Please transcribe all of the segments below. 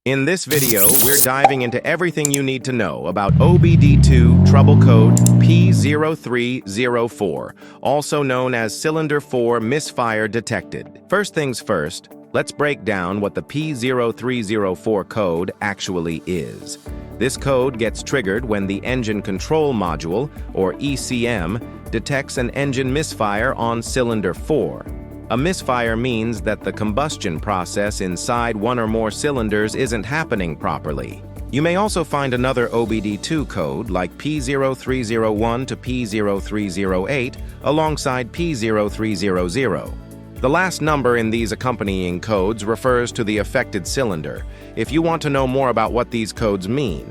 In this video, we're diving into everything you need to know about OBD2 trouble code P0304, also known as Cylinder-4 Misfire Detected. First things first, let's break down what the P0304 code actually is. This code gets triggered when the Engine Control Module, or ECM, detects an engine misfire on Cylinder-4. A misfire means that the combustion process inside one or more cylinders isn't happening properly. You may also find another OBD2 code like P0301 to P0308 alongside P0300. The last number in these accompanying codes refers to the affected cylinder. If you want to know more about what these codes mean,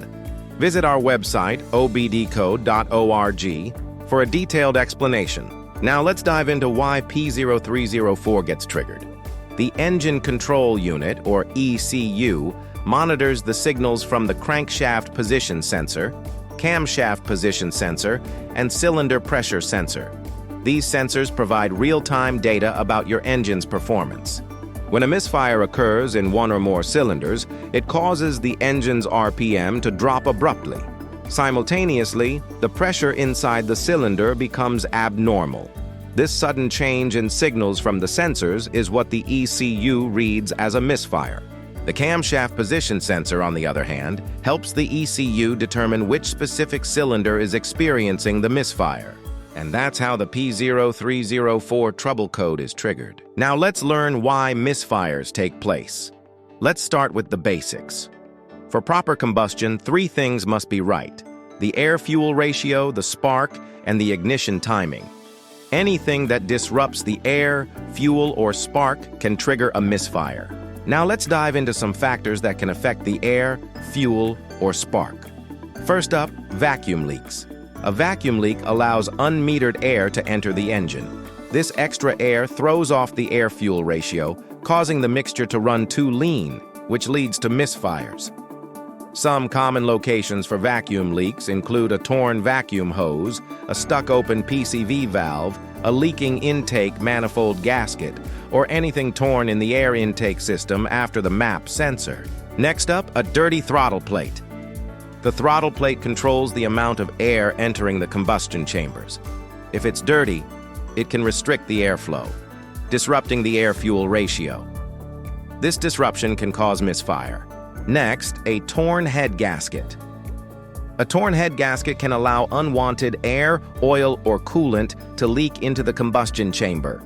visit our website, obdcode.org, for a detailed explanation. Now let's dive into why P0304 gets triggered. The Engine Control Unit, or ECU, monitors the signals from the crankshaft position sensor, camshaft position sensor, and cylinder pressure sensor. These sensors provide real-time data about your engine's performance. When a misfire occurs in one or more cylinders, it causes the engine's RPM to drop abruptly. Simultaneously, the pressure inside the cylinder becomes abnormal. This sudden change in signals from the sensors is what the ECU reads as a misfire. The camshaft position sensor, on the other hand, helps the ECU determine which specific cylinder is experiencing the misfire. And that's how the P0304 trouble code is triggered. Now let's learn why misfires take place. Let's start with the basics. For proper combustion, three things must be right: the air-fuel ratio, the spark, and the ignition timing. Anything that disrupts the air, fuel, or spark can trigger a misfire. Now let's dive into some factors that can affect the air, fuel, or spark. First up, vacuum leaks. A vacuum leak allows unmetered air to enter the engine. This extra air throws off the air-fuel ratio, causing the mixture to run too lean, which leads to misfires. Some common locations for vacuum leaks include a torn vacuum hose, a stuck-open PCV valve, a leaking intake manifold gasket, or anything torn in the air intake system after the MAP sensor. Next up, a dirty throttle plate. The throttle plate controls the amount of air entering the combustion chambers. If it's dirty, it can restrict the airflow, disrupting the air-fuel ratio. This disruption can cause misfire. Next, a torn head gasket. A torn head gasket can allow unwanted air, oil, or coolant to leak into the combustion chamber.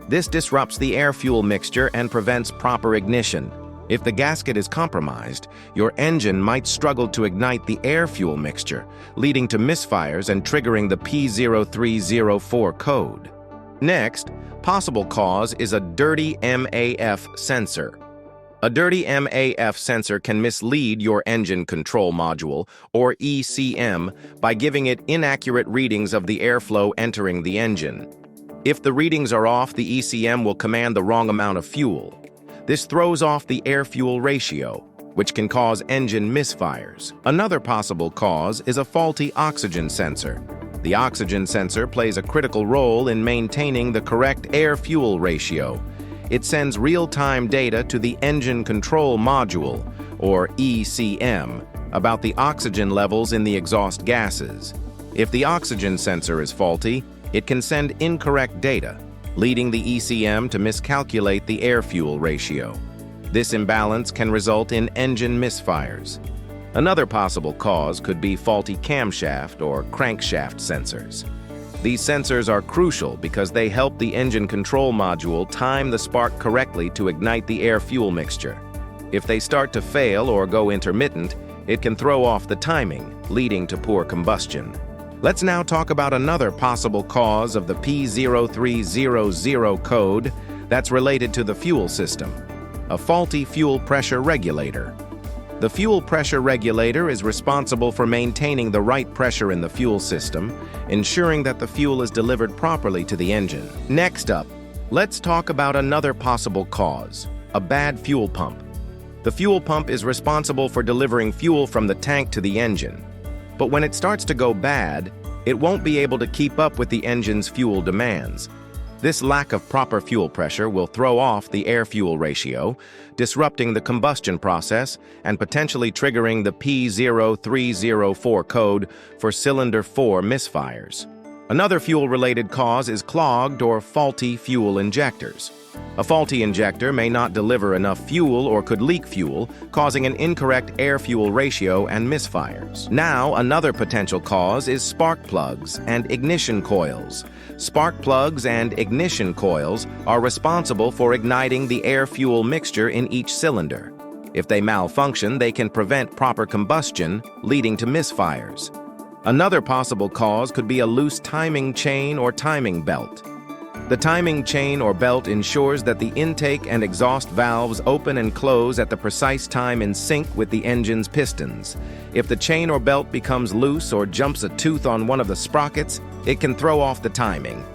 This disrupts the air-fuel mixture and prevents proper ignition. If the gasket is compromised, your engine might struggle to ignite the air-fuel mixture, leading to misfires and triggering the P0304 code. Next, possible cause is a dirty MAF sensor. A dirty MAF sensor can mislead your Engine Control Module, or ECM, by giving it inaccurate readings of the airflow entering the engine. If the readings are off, the ECM will command the wrong amount of fuel. This throws off the air-fuel ratio, which can cause engine misfires. Another possible cause is a faulty oxygen sensor. The oxygen sensor plays a critical role in maintaining the correct air-fuel ratio. It sends real-time data to the Engine Control Module, or ECM, about the oxygen levels in the exhaust gases. If the oxygen sensor is faulty, it can send incorrect data, leading the ECM to miscalculate the air-fuel ratio. This imbalance can result in engine misfires. Another possible cause could be faulty camshaft or crankshaft sensors. These sensors are crucial because they help the Engine Control Module time the spark correctly to ignite the air-fuel mixture. If they start to fail or go intermittent, it can throw off the timing, leading to poor combustion. Let's now talk about another possible cause of the P0300 code that's related to the fuel system: a faulty fuel pressure regulator. The fuel pressure regulator is responsible for maintaining the right pressure in the fuel system, ensuring that the fuel is delivered properly to the engine. Next up, let's talk about another possible cause: a bad fuel pump. The fuel pump is responsible for delivering fuel from the tank to the engine. But when it starts to go bad, it won't be able to keep up with the engine's fuel demands. This lack of proper fuel pressure will throw off the air-fuel ratio, disrupting the combustion process and potentially triggering the P0304 code for Cylinder-4 misfires. Another fuel-related cause is clogged or faulty fuel injectors. A faulty injector may not deliver enough fuel or could leak fuel, causing an incorrect air-fuel ratio and misfires. Now, another potential cause is spark plugs and ignition coils. Spark plugs and ignition coils are responsible for igniting the air-fuel mixture in each cylinder. If they malfunction, they can prevent proper combustion, leading to misfires. Another possible cause could be a loose timing chain or timing belt. The timing chain or belt ensures that the intake and exhaust valves open and close at the precise time in sync with the engine's pistons. If the chain or belt becomes loose or jumps a tooth on one of the sprockets, it can throw off the timing.